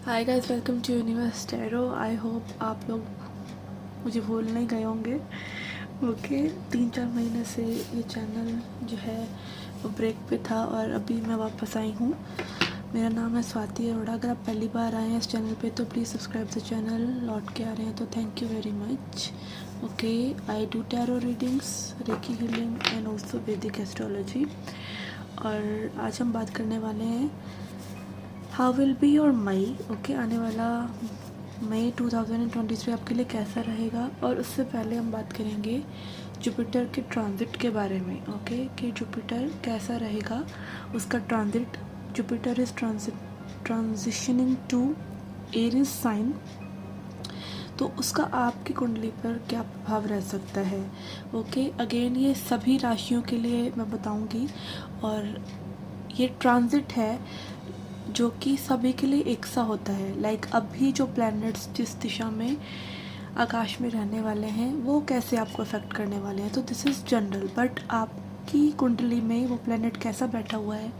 Hi guys, welcome to universe tarot. I hope आप लोग मुझे भूल नहीं गए होंगे। ओके, 3-4 महीने से ये चैनल जो है वो ब्रेक पे था और अभी मैं वापस आई हूँ। मेरा नाम है स्वाति अरोड़ा। अगर आप पहली बार आए हैं इस चैनल पे तो प्लीज़ सब्सक्राइब द चैनल। लौट के आ रहे हैं तो thank you very much. Okay, I do tarot readings, reiki healing and also Vedic astrology. और आज हम बात करने वाले हैं how will be your May. Okay, आने वाला मई 2023 आपके लिए कैसा रहेगा। और उससे पहले हम बात करेंगे जुपिटर के ट्रांजिट के बारे में। ओके, कि जुपिटर कैसा रहेगा, उसका transit. Jupiter is transitioning to Aries sign, तो उसका आपकी कुंडली पर क्या प्रभाव रह सकता है। ओके, अगेन ये सभी राशियों के लिए मैं बताऊंगी। और ये ट्रांजिट है जो कि सभी के लिए एक सा होता है। लाइक अभी जो प्लैनेट्स जिस दिशा में आकाश में रहने वाले हैं वो कैसे आपको अफेक्ट करने वाले हैं, तो दिस इज़ जनरल। बट आपकी कुंडली में वो प्लैनेट कैसा बैठा हुआ है,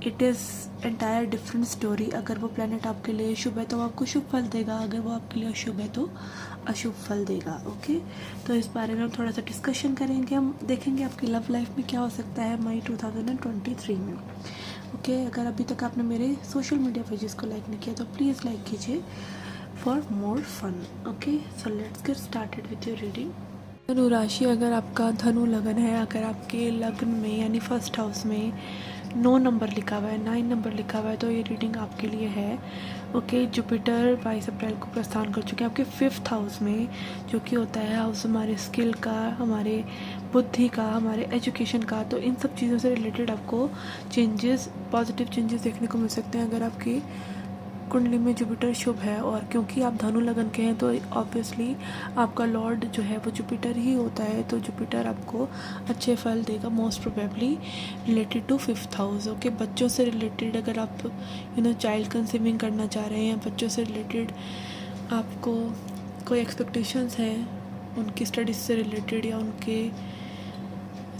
it is entire different story. अगर वो प्लैनेट आपके लिए शुभ है तो आपको शुभ फल देगा, अगर वो आपके लिए अशुभ है तो अशुभ फल देगा। ओके, तो इस बारे में हम थोड़ा सा डिस्कशन करेंगे। हम देखेंगे आपकी लव लाइफ में क्या हो सकता है मई 2023 में। ओके, अगर अभी तक आपने मेरे सोशल मीडिया पेजेस को लाइक नहीं किया तो प्लीज़ लाइक कीजिए for more fun. Okay, so let's get started with your reading. धनु राशि, अगर आपका धनु लगन है, अगर आपके लग्न में यानी फर्स्ट हाउस में 9 नंबर लिखा हुआ है, 9 नंबर लिखा हुआ है, तो ये रीडिंग आपके लिए है। ओके, जुपिटर 22 अप्रैल को प्रस्थान कर चुके हैं आपके 5th हाउस में, जो कि होता है हाउस हमारे स्किल का, हमारे बुद्धि का, हमारे एजुकेशन का। तो इन सब चीज़ों से रिलेटेड आपको चेंजेस, पॉजिटिव चेंजेस देखने को मिल सकते हैं अगर आपकी कुंडली में जुपिटर शुभ है। और क्योंकि आप धनु लगन के हैं तो ऑब्वियसली आपका लॉर्ड जो है वो जुपिटर ही होता है, तो जुपिटर आपको अच्छे फल देगा most probably related to 5th house. Okay, बच्चों से रिलेटेड अगर आप चाइल्ड कंसीविंग करना चाह रहे हैं, बच्चों से रिलेटेड आपको कोई एक्सपेक्टेशंस हैं उनकी स्टडीज़ से रिलेटेड या उनके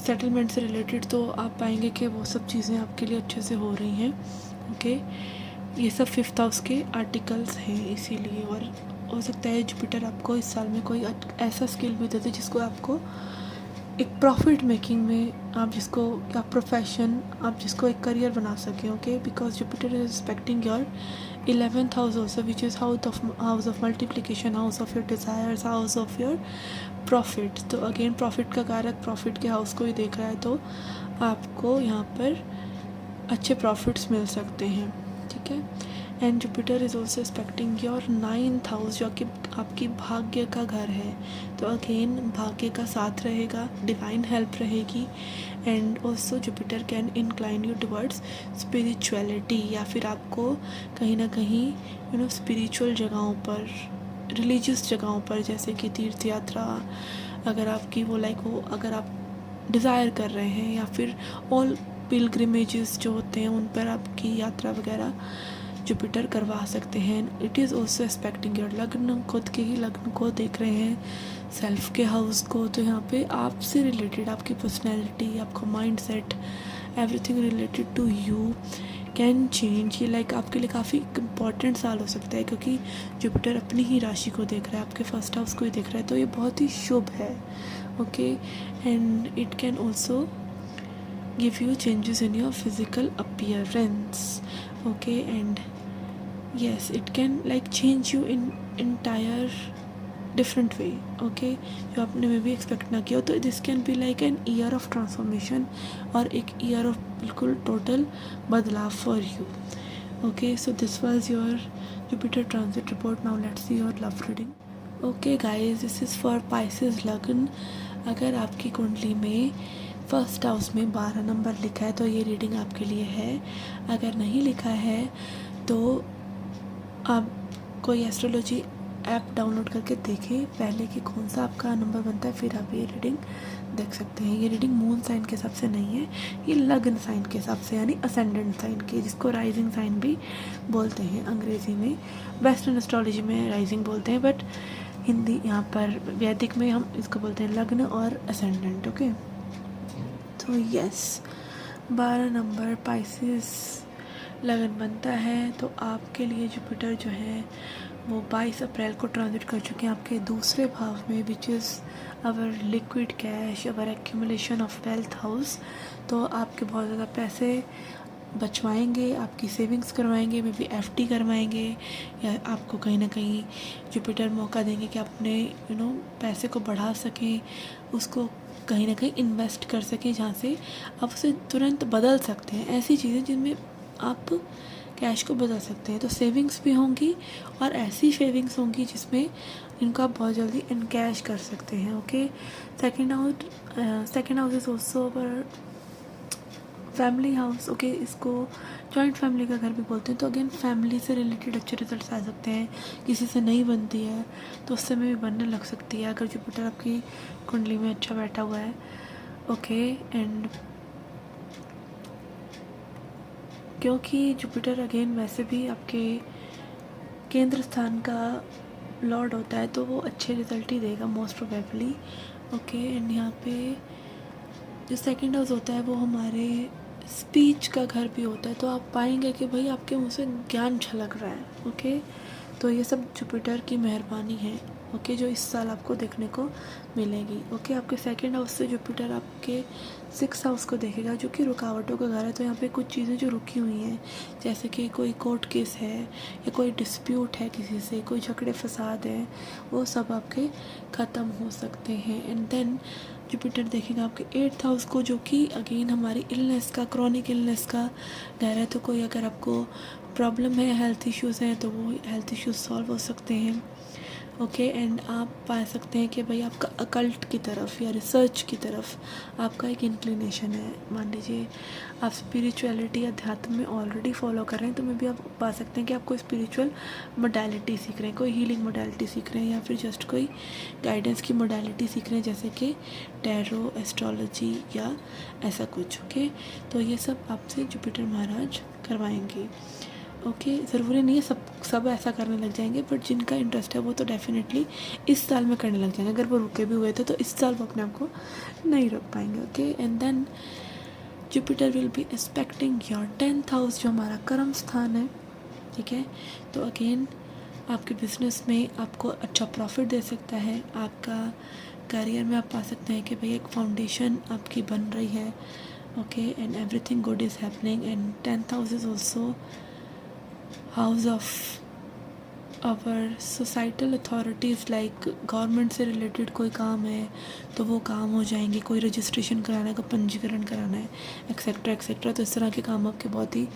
सेटलमेंट से रिलेटेड, तो आप पाएंगे कि वो सब चीज़ें आपके लिए अच्छे से हो रही हैं। ओके, ये सब 5th हाउस के आर्टिकल्स हैं इसीलिए। और हो सकता है जुपिटर आपको इस साल में कोई ऐसा स्किल भी देते जिसको आपको एक प्रॉफिट मेकिंग में, आप जिसको या प्रोफेशन, आप जिसको एक करियर बना सकें। Okay, because Jupiter is respecting your 11th house also, which is house of multiplication, house of your desires, house of your profit. तो अगेन प्रॉफिट का कारक प्रॉफिट के हाउस को ही देख रहा है, तो आपको यहाँ पर अच्छे प्रॉफिट्स मिल सकते हैं। ठीक है, and Jupiter is also expecting your 9th house, जो कि आपकी भाग्य का घर है। तो अगेन भाग्य का साथ रहेगा, डिवाइन हेल्प रहेगी। And also Jupiter can incline you towards spirituality, या फिर आपको कहीं ना कहीं स्पिरिचुअल जगहों पर, रिलीजियस जगहों पर, जैसे कि तीर्थ यात्रा अगर आपकी वो अगर आप डिज़ायर कर रहे हैं, या फिर ऑल पिलग्रिमेजेस जो होते हैं उन पर आपकी यात्रा वगैरह जुपिटर करवा सकते हैं। It is also expecting your लग्न, खुद के ही लग्न को देख रहे हैं, सेल्फ के हाउस को। तो यहाँ पे आपसे रिलेटेड आपकी पर्सनैलिटी, आपका mind set, everything related to you can change. ये आपके लिए काफ़ी इम्पॉर्टेंट साल हो सकता है, क्योंकि जुपिटर अपनी ही राशि को देख रहा है, आपके फर्स्ट हाउस को ही देख रहा है, तो ये बहुत ही शुभ है। Okay, and it can also give you changes in your physical appearance. Okay, and yes, it can change you in entire different way. Okay, जो आपने मे भी एक्सपेक्ट ना किया हो, तो this can be like an year of transformation, और एक year of बिल्कुल टोटल बदलाव for you. Okay, so this was your Jupiter transit report. Now let's see your love reading. Okay guys, this is for Pisces लगन। अगर आपकी कुंडली में first house में 12 नंबर लिखा है तो ये रीडिंग आपके लिए है। अगर नहीं लिखा है तो आप कोई एस्ट्रोलॉजी ऐप डाउनलोड करके देखें पहले कि कौन सा आपका नंबर बनता है, फिर आप ये रीडिंग देख सकते हैं। ये रीडिंग मून साइन के हिसाब से नहीं है, ये लग्न साइन के हिसाब से, यानी असेंडेंट साइन के, जिसको राइजिंग साइन भी बोलते हैं अंग्रेज़ी में। वेस्टर्न एस्ट्रोलॉजी में राइजिंग बोलते हैं, बट हिंदी यहाँ पर वैदिक में हम इसको बोलते हैं लग्न और असेंडेंट। ओके, तो यस, 12 नंबर पाइसेस लगन बनता है तो आपके लिए जुपिटर जो है वो 22 अप्रैल को ट्रांजिट कर चुके हैं आपके दूसरे भाव में, which is our liquid cash, our accumulation of wealth house. तो आपके बहुत ज़्यादा पैसे बचवाएंगे, आपकी सेविंग्स करवाएंगे, मे बी एफडी करवाएंगे, या आपको कहीं ना कहीं जुपिटर मौका देंगे कि अपने पैसे को बढ़ा सकें, उसको कहीं ना कहीं इन्वेस्ट कर सकें जहाँ से आप उसे तुरंत बदल सकते हैं। ऐसी चीज़ें जिनमें आप कैश को बदल सकते हैं। तो सेविंग्स भी होंगी और ऐसी सेविंग्स होंगी जिसमें इनको आप बहुत जल्दी इनकैश कर सकते हैं। Okay, second house is also our family house. Okay, इसको जॉइंट फैमिली का घर भी बोलते हैं। तो अगेन फैमिली से रिलेटेड अच्छे रिजल्ट्स आ सकते हैं। किसी से नहीं बनती है तो उससे में भी बनने लग सकती है अगर जुपिटर आपकी कुंडली में अच्छा बैठा हुआ है। ओके, एंड क्योंकि जुपिटर अगेन वैसे भी आपके केंद्र स्थान का लॉर्ड होता है तो वो अच्छे रिजल्ट ही देगा मोस्ट प्रोबेबली। ओके, एंड यहाँ पे जो सेकंड हाउस होता है वो हमारे स्पीच का घर भी होता है। तो आप पाएंगे कि भाई आपके मुँह से ज्ञान झलक रहा है। ओके, तो ये सब जुपिटर की मेहरबानी है। ओके, जो इस साल आपको देखने को मिलेगी। ओके, आपके सेकंड हाउस से जुपिटर आपके 6th हाउस को देखेगा जो कि रुकावटों का घर है। तो यहाँ पे कुछ चीज़ें जो रुकी हुई हैं, जैसे कि कोई कोर्ट केस है या कोई डिस्प्यूट है किसी से, कोई झगड़े फसाद है, वो सब आपके ख़त्म हो सकते हैं। एंड देन जुपिटर देखेगा आपके 8th हाउस को जो कि अगेन हमारी इलनेस का, क्रॉनिक इलनेस का घर है। तो कोई अगर आपको प्रॉब्लम है, हेल्थ इश्यूज़ हैं, तो वो हेल्थ इश्यूज़ सॉल्व हो सकते हैं। ओके, एंड आप पा सकते हैं कि भाई आपका अकल्ट की तरफ या रिसर्च की तरफ आपका एक इंक्लिनेशन है। मान लीजिए आप स्पिरिचुअलिटी, अध्यात्म में ऑलरेडी फॉलो कर रहे हैं, तो मे भी आप पा सकते हैं कि आप कोई स्पिरिचुअल मोडालिटी सीख रहे हैं, कोई हीलिंग मोडालिटी सीख रहे हैं, या फिर जस्ट कोई गाइडेंस की मोडालिटी सीख रहे हैं, जैसे कि टैरो, एस्ट्रोलॉजी या ऐसा कुछ। ओके, तो ये सब आपसे जुपिटर महाराज करवाएंगे। ओके, ज़रूरी नहीं है सब ऐसा करने लग जाएंगे, बट जिनका इंटरेस्ट है वो तो डेफिनेटली इस साल में करने लग जाएंगे। अगर वो रुके भी हुए थे तो इस साल वो अपने आप को नहीं रोक पाएंगे। Okay, and then Jupiter will be aspecting your 10th house जो हमारा कर्म स्थान है। ठीक है, तो अगेन आपके बिजनेस में आपको अच्छा प्रॉफिट दे सकता है। आपका करियर में आप पा सकते हैं कि भाई एक फाउंडेशन आपकी बन रही है। Okay, and everything good is happening. And 10th house is also house of our societal authorities, like government से रिलेटेड कोई काम है तो वो काम हो जाएंगे, कोई रजिस्ट्रेशन कराना है, कोई पंजीकरण कराना है, एक्सेट्रा एक्सेट्रा। तो इस तरह के काम आपके बहुत ही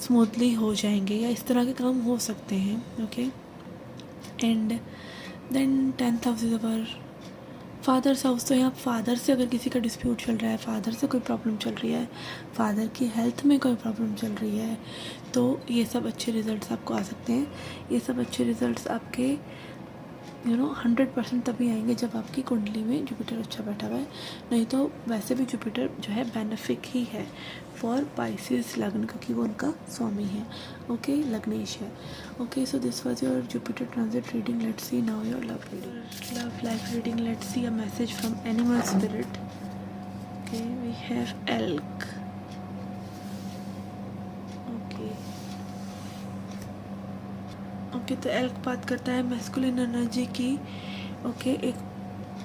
स्मूथली हो जाएंगे या इस तरह के काम हो सकते हैं। Okay, and then 10th house is our father's house. तो यहाँ फादर से अगर किसी का डिस्प्यूट चल रहा है, फादर से कोई प्रॉब्लम चल रही है, फादर की हेल्थ में कोई प्रॉब्लम चल रही है, तो ये सब अच्छे रिजल्ट्स आपको आ सकते हैं। ये सब अच्छे रिजल्ट्स आपके 100% तभी आएंगे जब आपकी कुंडली में जुपिटर अच्छा बैठा हुआ है। नहीं तो वैसे भी जुपिटर जो है बेनिफिक ही है फॉर पाइसेस लग्न, क्योंकि वो उनका स्वामी है। ओके, लग्नेश है। Okay, so this was your Jupiter transit reading. Let's see now your love reading, love life reading. Let's see a message from animal spirit. Okay, we have elk. Okay, तो elk बात करता है masculine energy की। Okay, एक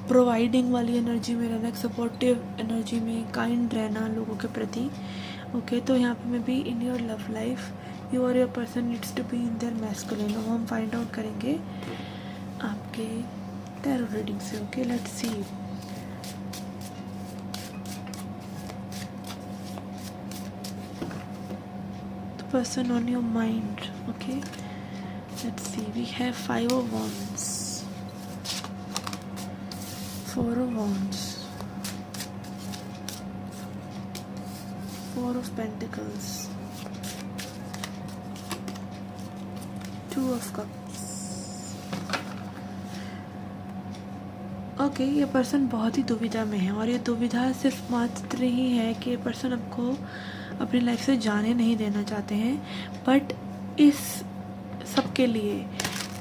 providing वाली energy में रहना, एक सपोर्टिव एनर्जी में, काइंड रहना लोगों के प्रति। ओके, तो यहाँ पे में भी in your love life you और your person needs to be in their masculine. वो हम फाइंड आउट करेंगे आपके टैरो रीडिंग से। Okay, let's see. The person on your mind. Okay, let's see, we have 5 of wands, 4 of wands, 4 of pentacles, 2 of cups। Okay, ये person बहुत ही दुविधा में है और ये दुविधा सिर्फ मात्र ही है कि पर्सन आपको अपनी लाइफ से जाने नहीं देना चाहते हैं, बट इस सबके लिए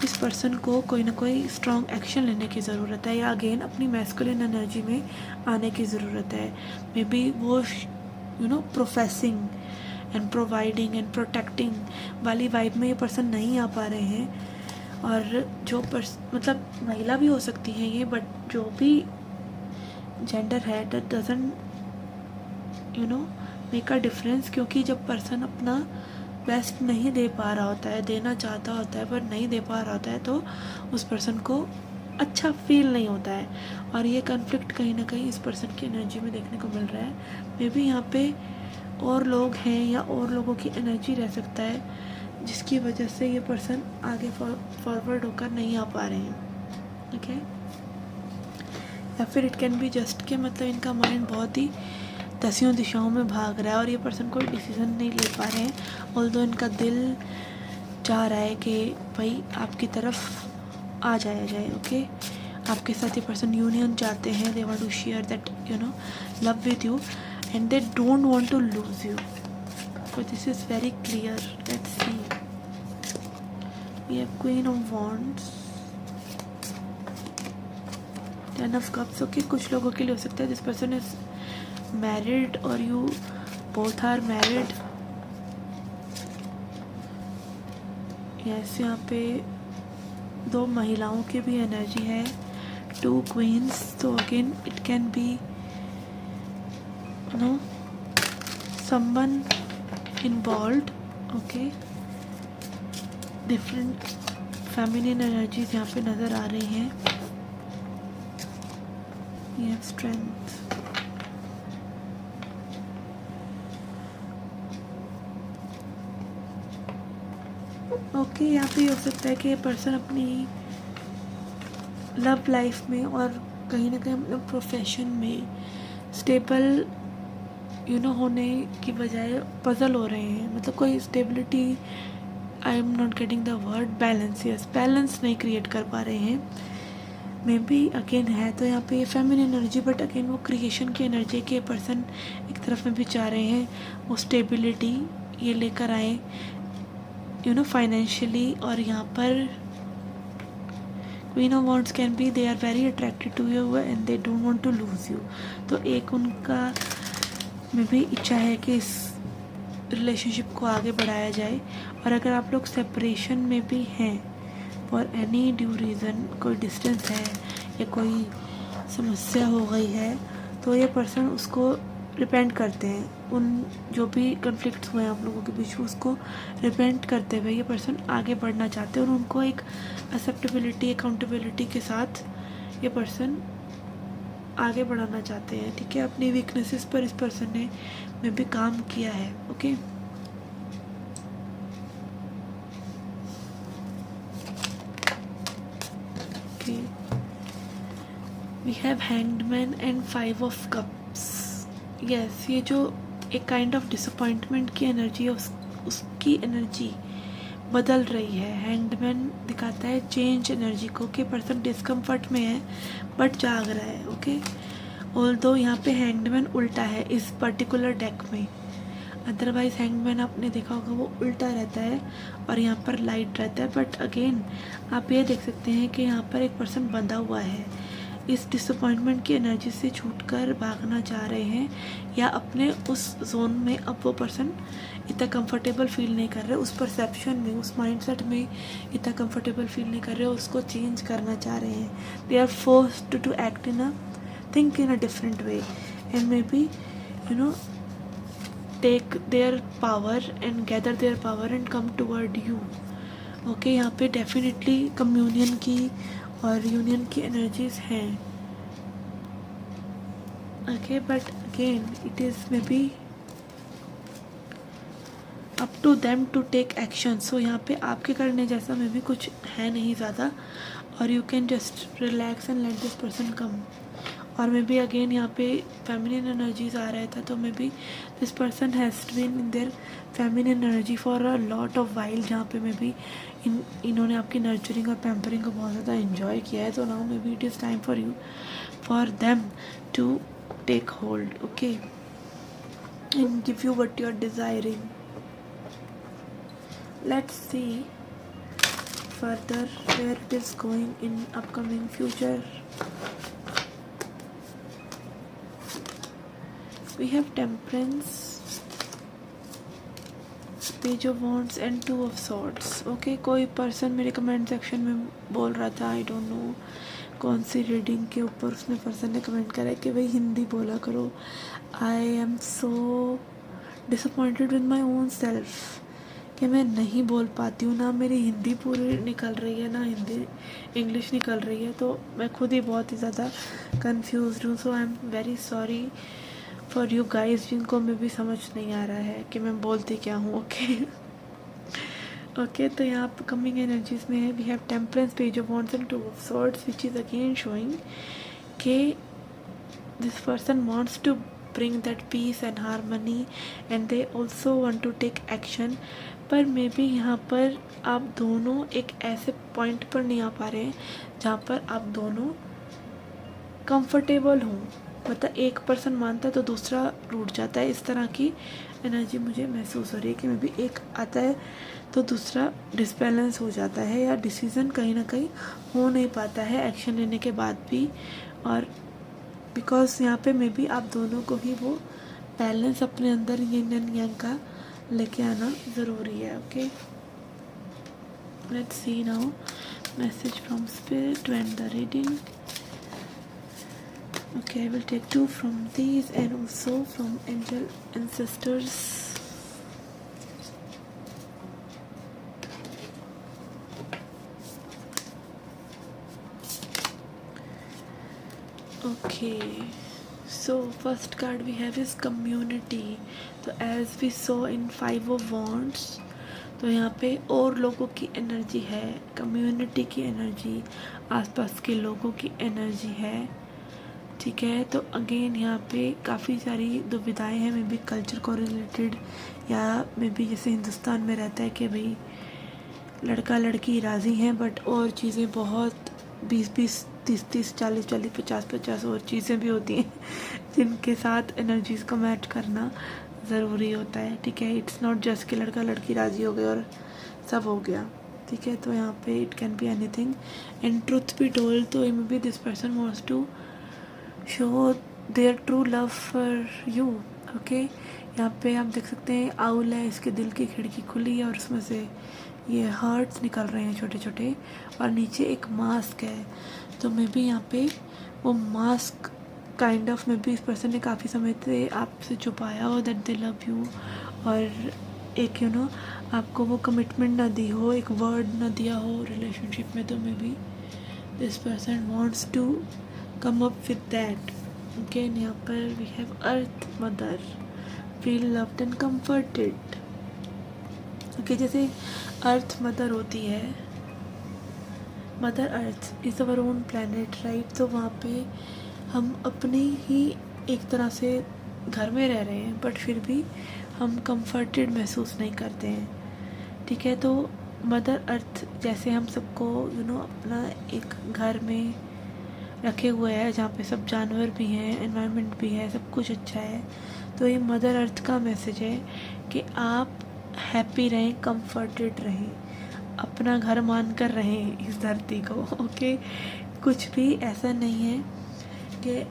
इस पर्सन को कोई ना कोई स्ट्रॉन्ग एक्शन लेने की ज़रूरत है, या अगेन अपनी मैस्कुलिन एनर्जी में आने की ज़रूरत है। मे बी वो professing and providing and protecting वाली वाइब में ये पर्सन नहीं आ पा रहे हैं। और जो मतलब महिला भी हो सकती है ये, बट जो भी जेंडर है that doesn't make a difference, क्योंकि जब पर्सन अपना बेस्ट नहीं दे पा रहा होता है, देना चाहता होता है पर नहीं दे पा रहा होता है, तो उस पर्सन को अच्छा फील नहीं होता है। और ये कन्फ्लिक्ट कहीं ना कहीं इस पर्सन की एनर्जी में देखने को मिल रहा है। मे बी यहाँ पे और लोग हैं या और लोगों की एनर्जी रह सकता है, जिसकी वजह से ये पर्सन आगे फॉरवर्ड होकर नहीं आ पा रहे हैं। ओके, या फिर इट कैन बी जस्ट के मतलब इनका माइंड बहुत ही दसियों दिशाओं में भाग रहा है और ये पर्सन कोई डिसीजन नहीं ले पा रहे हैं। ऑल्दो इनका दिल चाह रहा है कि भाई आपकी तरफ आ जाया जाए। ओके, आपके साथ ये पर्सन यूनियन चाहते हैं, they want to share that love with you and they don't want to lose you. So this is very clear. Let's see. We have Queen of Wands, Ten of Cups. Okay, कुछ लोगों के लिए हो सकता है this person is married or you both are married. Yes, यहाँ पे दो महिलाओं की भी एनर्जी है, two queens. So again it can be someone involved. Okay, different feminine energies यहाँ पे नज़र आ रही हैं। ये स्ट्रेंथ, ओके, यहाँ पे हो सकता है कि ये पर्सन अपनी लव लाइफ में और कहीं ना कहीं मतलब प्रोफेशन में स्टेबल होने की बजाय पजल हो रहे हैं। मतलब कोई stability, I am not getting the word, balance, yes, balance नहीं क्रिएट कर पा रहे हैं। मे बी अगेन है तो यहाँ पे फेमिनिन एनर्जी, बट अगेन वो क्रिएशन की एनर्जी के पर्सन एक तरफ में भी चाह रहे हैं वो स्टेबिलिटी ये लेकर आए फाइनेंशियली। और यहाँ पर queen of wands can be they are very attracted to you and they don't want to lose you. तो एक उनका में भी इच्छा है कि इस रिलेशनशिप को आगे बढ़ाया जाए। और अगर आप लोग सेपरेशन में भी हैं फॉर एनी ड्यू रीज़न, कोई डिस्टेंस है या कोई समस्या हो गई है, तो ये पर्सन उसको रिपेंट करते हैं। उन जो भी कन्फ्लिक्ट्स हुए हैं आप लोगों के बीच में, उसको रिपेंट करते हुए ये पर्सन आगे बढ़ना चाहते हैं और उनको एक एक्सेप्टेबिलिटी, अकाउंटेबिलिटी के साथ ये पर्सन आगे बढ़ाना चाहते हैं। ठीक है, अपनी वीकनेसेस पर इस पर्सन ने में भी काम किया है। Okay, we have hanged man and 5 of cups. Yes, ये जो एक काइंड ऑफ डिसअपॉइंटमेंट की एनर्जी है उसकी एनर्जी बदल रही है। हैंगमैन दिखाता है चेंज एनर्जी को कि पर्सन डिस्कम्फर्ट में है बट जाग रहा है। ओके, ऑल्दो यहाँ पे हैंगमैन उल्टा है इस पर्टिकुलर डेक में, अदरवाइज हैंगमैन आपने देखा होगा वो उल्टा रहता है और यहाँ पर लाइट रहता है। बट अगेन आप ये देख सकते हैं कि यहाँ पर एक पर्सन बंधा हुआ है, इस डिसअपॉइंटमेंट की एनर्जी से छूटकर भागना चाह रहे हैं या अपने उस जोन में अब वो पर्सन इतना कंफर्टेबल फील नहीं कर रहे, उस परसेप्शन में, उस माइंडसेट में इतना कंफर्टेबल फील नहीं कर रहे, उसको चेंज करना चाह रहे हैं। They are forced to act in a think in a different way and may be take their power and gather their power and come toward you. Okay, यहाँ पे डेफिनेटली कम्युनियन की और यूनियन की energies हैं। Okay, but again it is maybe up to them to take action. So यहाँ पे आपके करने जैसा मे बी कुछ है नहीं ज़्यादा और you can just relax and let this person come. और मे बी अगेन यहाँ पे फेमिनिन एनर्जीज आ रहा था, तो may be this person has been in their feminine energy for a lot of while, जहाँ पे मे बी इन्होंने आपकी नर्चरिंग और पैम्परिंग को बहुत ज़्यादा इन्जॉय किया है। तो now may be it is time for you for them to take hold, okay, and give you what you are desiring. Let's see further where it is going in upcoming future. We have Temperance, page of wands and two of swords. Okay, कोई person मेरे comment section में बोल रहा था, I don't know कौन सी reading के ऊपर उसने पर्सन ने कमेंट करा कि भाई हिंदी बोला करो। I am so disappointed with my own self कि मैं नहीं बोल पाती हूँ, ना मेरी हिंदी पूरी निकल रही है ना हिंदी इंग्लिश निकल रही है, तो मैं खुद ही बहुत ही ज़्यादा कंफ्यूज हूँ। So I am very sorry for you guys जिनको मैं भी समझ नहीं आ रहा है कि मैं बोलती क्या हूँ। ओके ओके, तो यहाँ पर कमिंग एनर्जीज में है we have temperance, page of wands and two of swords, which is again showing कि this person wants to bring that peace and harmony and they also want to take action। पर may be यहाँ पर आप दोनों एक ऐसे point पर नहीं आ पा रहे हैं जहाँ पर आप दोनों कंफर्टेबल हों, मतलब एक पर्सन मानता है तो दूसरा रूठ जाता है, इस तरह की एनर्जी मुझे महसूस हो रही है कि मे बी एक आता है तो दूसरा डिसबैलेंस हो जाता है या डिसीज़न कहीं ना कहीं हो नहीं पाता है एक्शन लेने के बाद भी। और बिकॉज यहाँ पे मे बी आप दोनों को ही वो बैलेंस अपने अंदर यिन एंड यांग का लेके आना ज़रूरी है। Okay, let's see now message from spirit to end the reading. Okay, I will take 2 from these and also from angel ancestors. Okay, so first card we have is community। तो as we saw in 5 of wands, तो यहाँ पे और लोगों की energy है, community की energy, आसपास के लोगों की एनर्जी है, ठीक है। तो अगेन यहाँ पे काफ़ी सारी दुविधाएं हैं, मे बी कल्चर को रिलेटेड या मे बी जैसे हिंदुस्तान में रहता है कि भाई लड़का लड़की राज़ी हैं, बट और चीज़ें बहुत 20-20, 30-30, 40-40, 50-50 और चीज़ें भी होती हैं जिनके साथ एनर्जीज़ को मैच करना ज़रूरी होता है, ठीक है। इट्स नॉट जस्ट कि लड़का लड़की राज़ी हो गए और सब हो गया, ठीक है। तो यहाँ पे it can be anything and truth be told, तो may be this person wants to show their true love for you. Okay, यहाँ पे आप देख सकते हैं आउल है, इसके दिल की खिड़की खुली है और उसमें से ये हार्ट्स निकल रहे हैं छोटे छोटे, और नीचे एक मास्क है। तो मे बी यहाँ पे वो mask kind of may be इस पर्सन ने काफ़ी समय से आपसे छुपाया हो दैट दे लव यू, और एक आपको वो कमिटमेंट ना दी हो, एक वर्ड ना दिया हो रिलेशनशिप में। तो may be this person wants to come up with that. Okay, यहाँ पर we have earth mother, feel loved and comforted. Okay, जैसे अर्थ मदर होती है, mother earth is our own planet, right. तो वहाँ पे हम अपनी ही एक तरह से घर में रह रहे हैं, बट फिर भी हम कंफर्टेड महसूस नहीं करते हैं, ठीक है। तो मदर अर्थ जैसे हम सबको अपना एक घर में रखे हुए हैं जहाँ पे सब जानवर भी हैं, एनवायरनमेंट भी है, सब कुछ अच्छा है। तो ये मदर अर्थ का मैसेज है कि आप हैप्पी रहें, कंफर्टेड रहें, अपना घर मान कर रहें इस धरती को। ओके, कुछ भी ऐसा नहीं है कि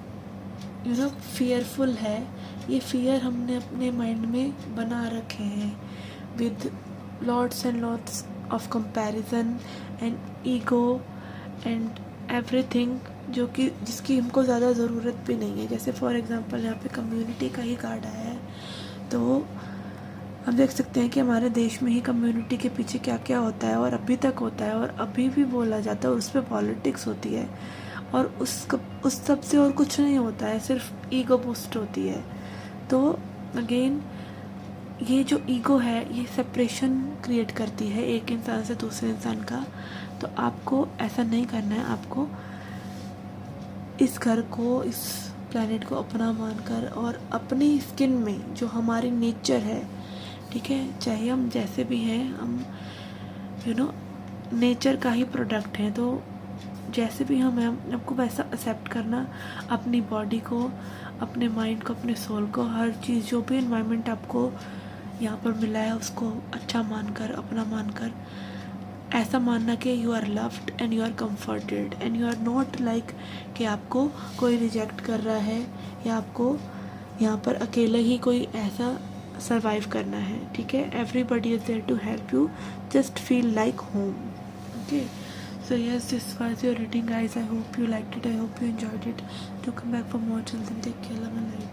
फियरफुल है, ये फियर हमने अपने माइंड में बना रखे हैं with lots and lots of comparison and ego and everything, जो कि जिसकी हमको ज़्यादा ज़रूरत भी नहीं है। जैसे फॉर एग्जांपल यहाँ पे कम्युनिटी का ही कार्ड आया है, तो हम देख सकते हैं कि हमारे देश में ही कम्युनिटी के पीछे क्या क्या होता है और अभी तक होता है और अभी भी बोला जाता है, उस पर पॉलिटिक्स होती है और उस सब से और कुछ नहीं होता है, सिर्फ ईगो बूस्ट होती है। तो अगेन ये जो ईगो है ये सेपरेशन क्रिएट करती है एक इंसान से दूसरे इंसान का। तो आपको ऐसा नहीं करना है, आपको इस घर को, इस प्लैनेट को अपना मानकर और अपनी स्किन में जो हमारी नेचर है, ठीक है, चाहे हम जैसे भी हैं, हम नेचर का ही प्रोडक्ट हैं, तो जैसे भी हम हैं आपको वैसा एक्सेप्ट करना, अपनी बॉडी को, अपने माइंड को, अपने सोल को, हर चीज़ जो भी इन्वायरमेंट आपको यहाँ पर मिला है उसको अच्छा मानकर, अपना मानकर, ऐसा मानना कि you are loved and you are comforted and you are not like कि आपको कोई रिजेक्ट कर रहा है या आपको यहाँ पर अकेले ही कोई ऐसा सर्वाइव करना है, ठीक है. Everybody is there to help you, just feel like home. Okay, so yes, this was your reading guys. I hope you liked it, I hope you enjoyed it. Do come back for more. Till then, take care, love and light.